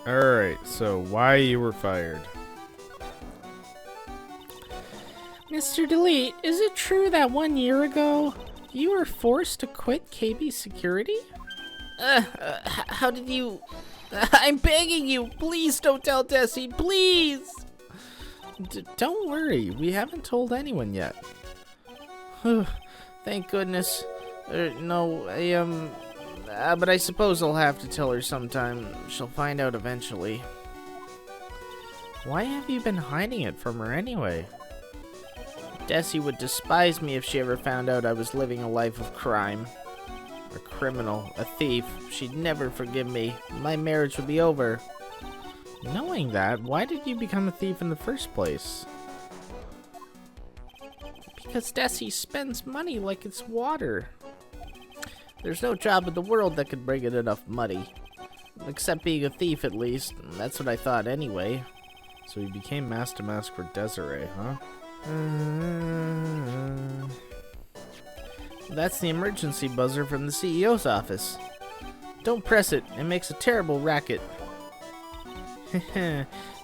Alright, so why you were fired? Mr. Delete, is it true that 1 year ago you were forced to quit KB Security? How did you... I'm begging you, please don't tell Tessie, please! Don't worry, we haven't told anyone yet. Thank goodness. No, but I suppose I'll have to tell her sometime. She'll find out eventually. Why have you been hiding it from her anyway? Tessie would despise me if she ever found out I was living a life of crime. A criminal, a thief. She'd never forgive me. My marriage would be over. Knowing that, why did you become a thief in the first place? Because Tessie spends money like it's water. There's no job in the world that could bring in enough money. Except being a thief, at least. That's what I thought anyway. So you became mask to mask for Desiree, huh? That's the emergency buzzer from the CEO's office. Don't press it. It makes a terrible racket.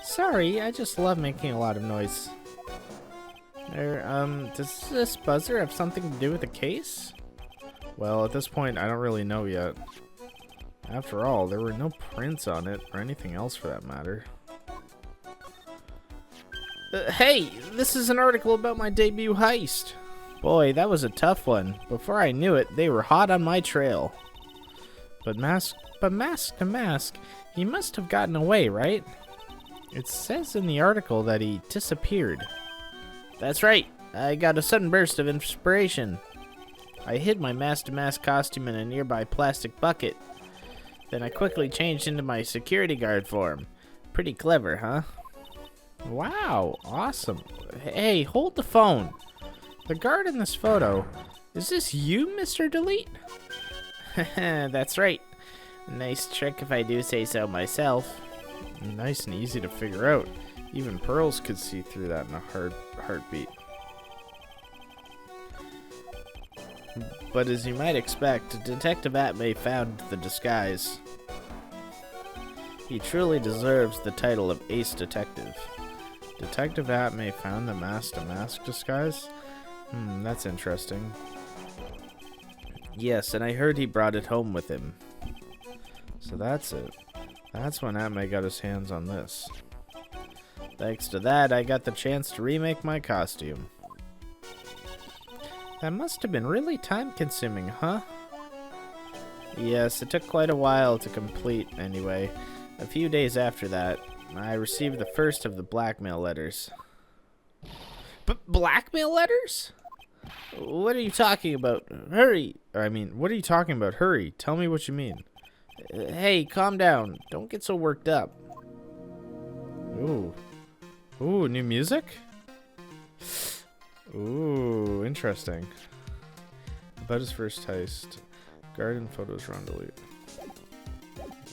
Sorry, I just love making a lot of noise. Does this buzzer have something to do with the case? Well, at this point, I don't really know yet. After all, there were no prints on it, or anything else for that matter. Hey, this is an article about my debut heist. Boy, that was a tough one. Before I knew it, they were hot on my trail. But mask to mask, he must have gotten away, right? It says in the article that he disappeared. That's right. I got a sudden burst of inspiration. I hid my mask-to-mask costume in a nearby plastic bucket. Then I quickly changed into my security guard form. Pretty clever, huh? Wow, awesome. Hey, hold the phone. The guard in this photo, is this you, Mr. Delete? That's right. Nice trick if I do say so myself. Nice and easy to figure out. Even Pearls could see through that in a heartbeat. But as you might expect, Detective Atmay found the disguise. He truly deserves the title of Ace Detective. Detective Atmay found the mask-to-mask disguise? That's interesting. Yes, and I heard he brought it home with him. So that's it. That's when Atmay got his hands on this. Thanks to that, I got the chance to remake my costume. That must have been really time-consuming, huh? Yes, it took quite a while to complete anyway. A few days after that, I received the first of the blackmail letters. Blackmail letters? What are you talking about? Hurry! What are you talking about? Hurry! Tell me what you mean. Hey, calm down. Don't get so worked up. Ooh. Ooh, new music? Ooh, interesting. About his first heist. Garden photos run delete.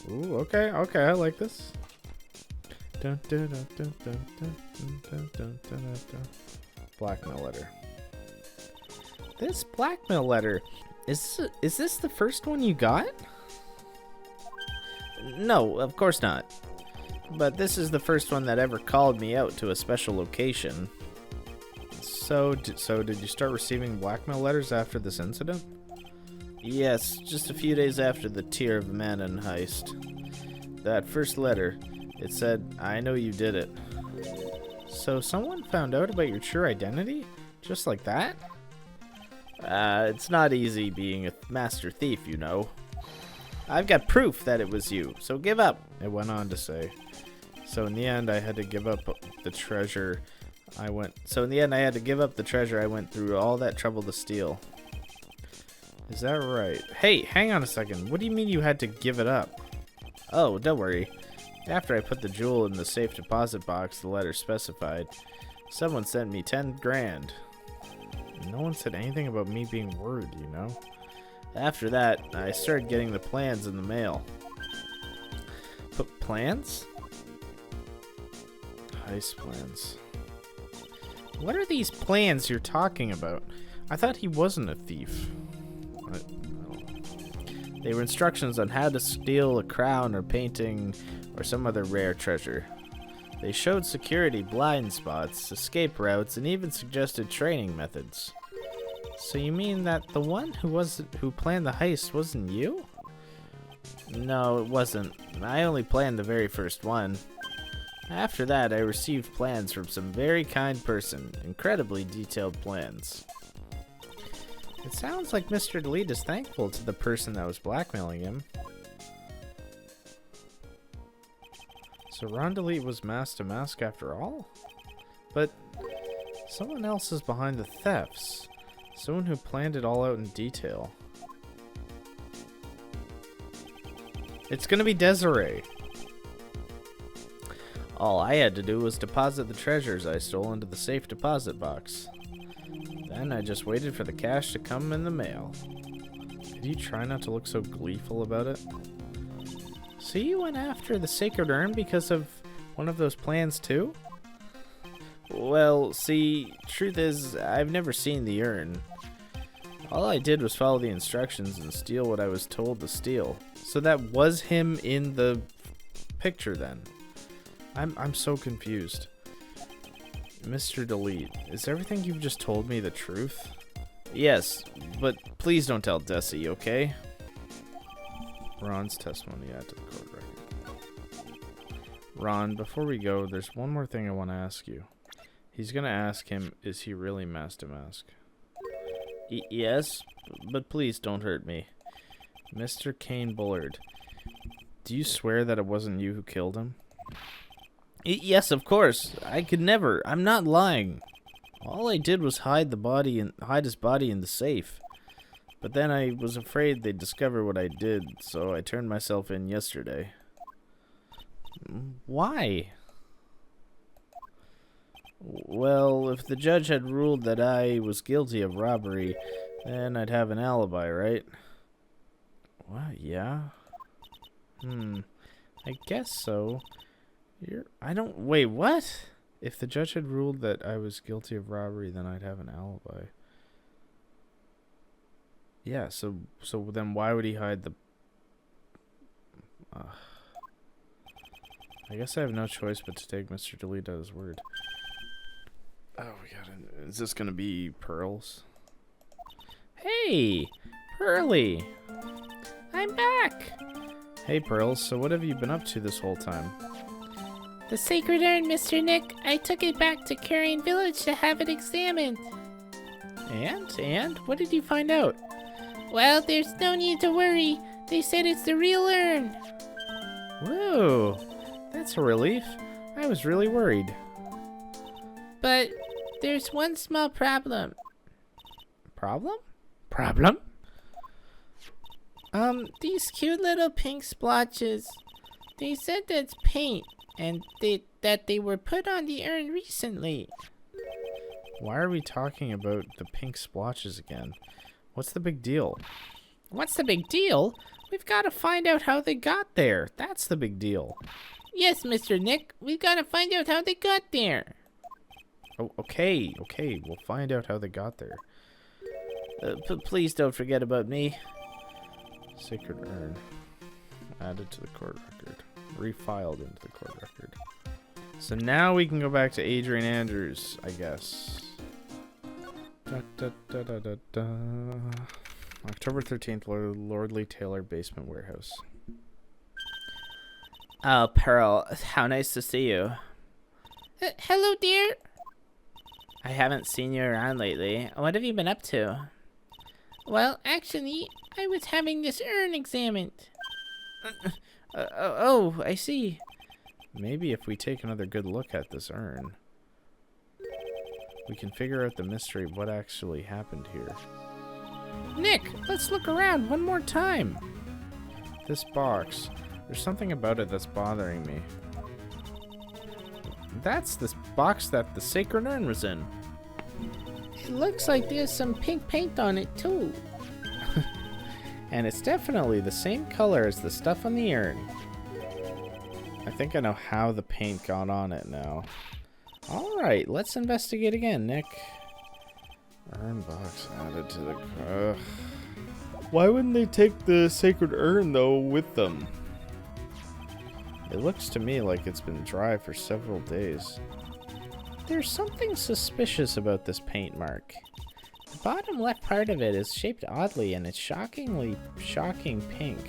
Ooh, okay, I like this. Dun, dun, dun, dun, dun, dun, dun, dun, dun, dun. Blackmail letter. This blackmail letter, is this the first one you got? No, of course not. But this is the first one that ever called me out to a special location. So did you start receiving blackmail letters after this incident? Yes, just a few days after the Tear of Manon heist. That first letter, it said, "I know you did it." So someone found out about your true identity? Just like that? It's not easy being a master thief, you know. I've got proof that it was you, so give up. It went on to say. So in the end, I had to give up the treasure I went through all that trouble to steal. Is that right? Hey, hang on a second. What do you mean you had to give it up? Oh, don't worry. After I put the jewel in the safe deposit box the letter specified, someone sent me 10 grand. No one said anything about me being worried, you know? After that, I started getting the plans in the mail. Plans? Heist plans. What are these plans you're talking about? I thought he wasn't a thief. They were instructions on how to steal a crown or painting or some other rare treasure. They showed security blind spots, escape routes, and even suggested training methods. So you mean that the one who planned the heist wasn't you? No, it wasn't. I only planned the very first one. After that, I received plans from some very kind person. Incredibly detailed plans. It sounds like Mr. Delete is thankful to the person that was blackmailing him. So Ron Delete was mask to mask after all? But someone else is behind the thefts. Someone who planned it all out in detail. It's gonna be Desiree. All I had to do was deposit the treasures I stole into the safe deposit box. Then I just waited for the cash to come in the mail. Did you try not to look so gleeful about it? So you went after the sacred urn because of one of those plans too? Well, see, truth is, I've never seen the urn. All I did was follow the instructions and steal what I was told to steal. So that was him in the picture then? I'm so confused. Mr. Delete, is everything you've just told me the truth? Yes, but please don't tell Desi, okay? Ron's testimony added to the court record. Ron, before we go, there's one more thing I want to ask you. He's gonna ask him, is he really mask to mask? Yes, but please don't hurt me. Mr. Kane Bullard, do you swear that it wasn't you who killed him? Yes, of course. I could never. I'm not lying. All I did was hide his body in the safe. But then I was afraid they'd discover what I did, so I turned myself in yesterday. Why? Well, if the judge had ruled that I was guilty of robbery, then I'd have an alibi, right? What? Yeah? I guess so. Wait, what? If the judge had ruled that I was guilty of robbery, then I'd have an alibi. Yeah, so then why would he hide the... I guess I have no choice but to take Mr. Delete at his word. Oh, we got it. Is this gonna be Pearls? Hey! Pearly! I'm back! Hey, Pearls, so what have you been up to this whole time? The sacred urn, Mr. Nick. I took it back to Carrion Village to have it examined. And? What did you find out? Well, there's no need to worry. They said it's the real urn. Whoa, that's a relief. I was really worried. But there's one small problem. Problem? These cute little pink splotches. They said that's paint, and that they were put on the urn recently. Why are we talking about the pink splotches again? What's the big deal? What's the big deal? We've got to find out how they got there. That's the big deal. Yes, Mr. Nick. We've got to find out how they got there. Oh, okay. We'll find out how they got there. Please don't forget about me. Sacred urn. Added to the court record. Refiled into the court record. So now we can go back to Adrian Andrews, I guess. October 13th, Lordly Taylor Basement Warehouse. Oh, Pearl, how nice to see you. Hello, dear. I haven't seen you around lately. What have you been up to? Well, actually, I was having this urn examined. Oh, I see. Maybe if we take another good look at this urn, we can figure out the mystery of what actually happened here. Nick, let's look around one more time. This box, there's something about it that's bothering me. That's this box that the sacred urn was in. It looks like there's some pink paint on it, too. And it's definitely the same color as the stuff on the urn. I think I know how the paint got on it now. Alright, let's investigate again, Nick. Urn box added to the... Why wouldn't they take the sacred urn, though, with them? It looks to me like it's been dry for several days. There's something suspicious about this paint mark. The bottom left part of it is shaped oddly, and it's shocking pink.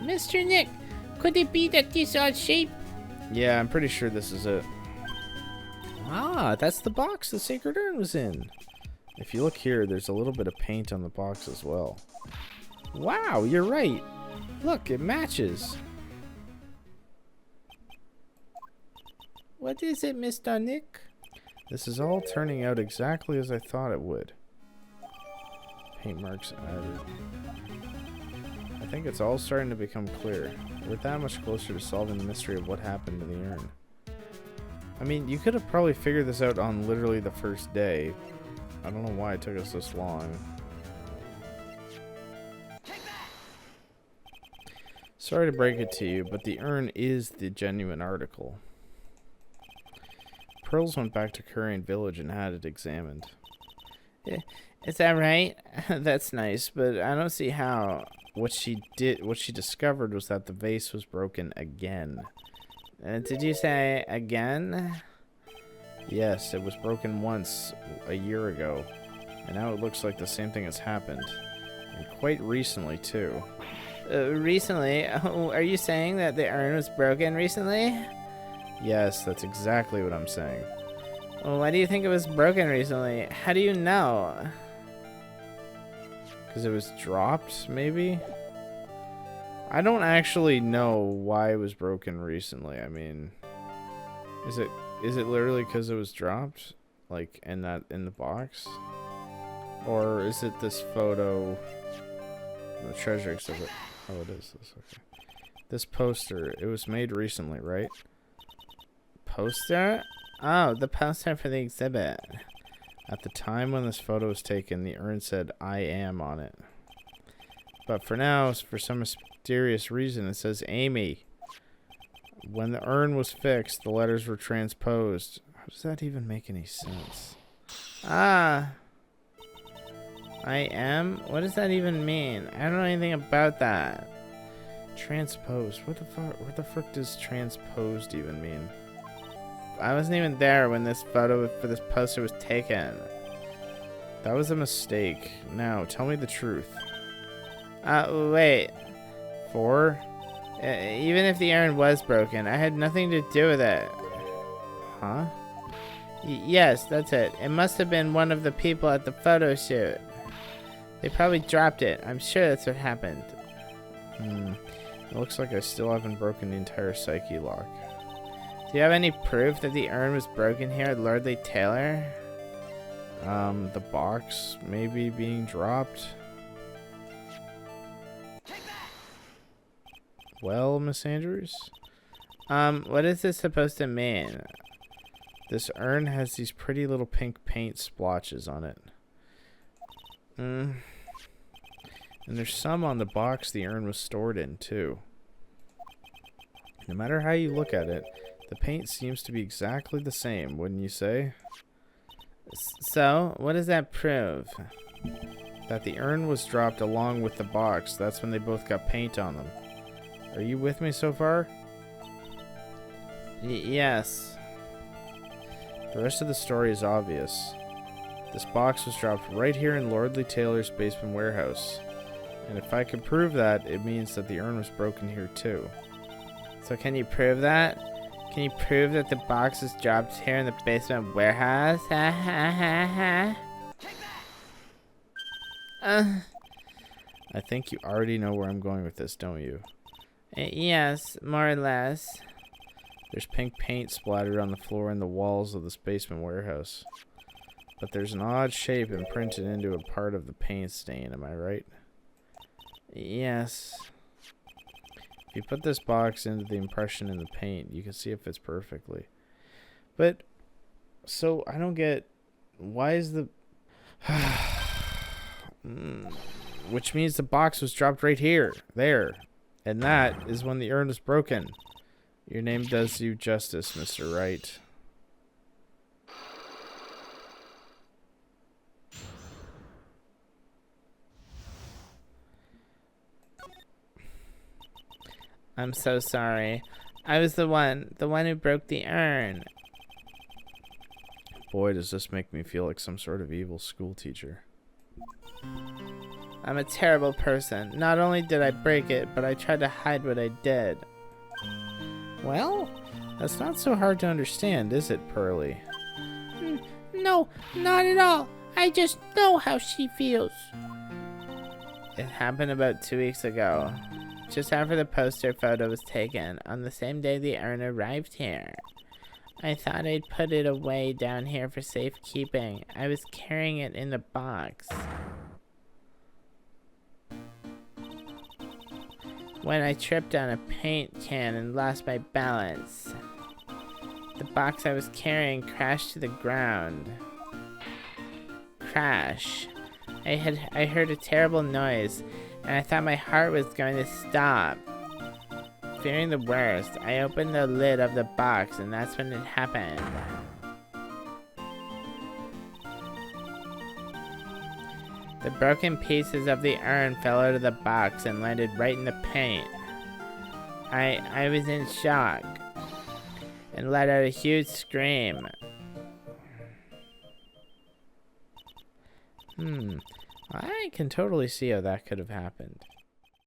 Mr. Nick, could it be that this odd shape? Yeah, I'm pretty sure this is it. Ah, that's the box the sacred urn was in. If you look here, there's a little bit of paint on the box as well. Wow, you're right. Look, it matches. What is it, Mr. Nick? This is all turning out exactly as I thought it would. Paint marks added. I think it's all starting to become clear. We're that much closer to solving the mystery of what happened to the urn. I mean, you could have probably figured this out on literally the first day. I don't know why it took us this long. Sorry to break it to you, but the urn is the genuine article. Pearls went back to Current Village and had it examined. Is that right? That's nice, but I don't see how. What she discovered was that the vase was broken again. Did you say again? Yes, it was broken once a year ago, and now it looks like the same thing has happened, and quite recently too. Recently? Oh, are you saying that the urn was broken recently? Yes, that's exactly what I'm saying. Well, why do you think it was broken recently? How do you know? Because it was dropped, maybe? I don't actually know why it was broken recently. I mean, is it literally because it was dropped? Like, in the box? Or is it this photo? The treasure exhibit. Oh, it is this. Okay. This poster, it was made recently, right? Poster? Oh, the poster for the exhibit. At the time when this photo was taken, the urn said "I am" on it. But for now, for some mysterious reason, it says Amy. When the urn was fixed, the letters were transposed. How does that even make any sense? Ah. I am? What does that even mean? I don't know anything about that. Transposed? What the fuck does transposed even mean? I wasn't even there when this photo for this poster was taken. That was a mistake. Now, tell me the truth. Wait. Even if the urn was broken, I had nothing to do with it. Huh? Yes, that's it. It must have been one of the people at the photo shoot. They probably dropped it. I'm sure that's what happened. It looks like I still haven't broken the entire psyche lock. Do you have any proof that the urn was broken here at Lordly Taylor? The box maybe being dropped. Well, Miss Andrews? What is this supposed to mean? This urn has these pretty little pink paint splotches on it. And there's some on the box the urn was stored in, too. No matter how you look at it, the paint seems to be exactly the same, wouldn't you say? So, what does that prove? That the urn was dropped along with the box. That's when they both got paint on them. Are you with me so far? Yes. The rest of the story is obvious. This box was dropped right here in Lordly Taylor's basement warehouse. And if I can prove that, it means that the urn was broken here too. So can you prove that? Can you prove that the box was dropped here in the basement warehouse? I think you already know where I'm going with this, don't you? Yes, more or less. There's pink paint splattered on the floor and the walls of this basement warehouse. But there's an odd shape imprinted into a part of the paint stain, am I right? Yes. If you put this box into the impression in the paint, you can see it fits perfectly. But, so, I don't get, why is the... Which means the box was dropped right here, there. And that is when the urn was broken. Your name does you justice, Mr. Wright. I'm so sorry. I was the one who broke the urn. Boy, does this make me feel like some sort of evil school teacher. I'm a terrible person. Not only did I break it, but I tried to hide what I did. Well, that's not so hard to understand, is it, Pearly? No, not at all. I just know how she feels. It happened about 2 weeks ago. Just after the poster photo was taken, on the same day the urn arrived here. I thought I'd put it away down here for safekeeping. I was carrying it in the box. When I tripped on a paint can and lost my balance, the box I was carrying crashed to the ground. Crash. I heard a terrible noise, and I thought my heart was going to stop. Fearing the worst, I opened the lid of the box, and that's when it happened. The broken pieces of the urn fell out of the box and landed right in the paint. I was in shock and let out a huge scream. I can totally see how that could have happened.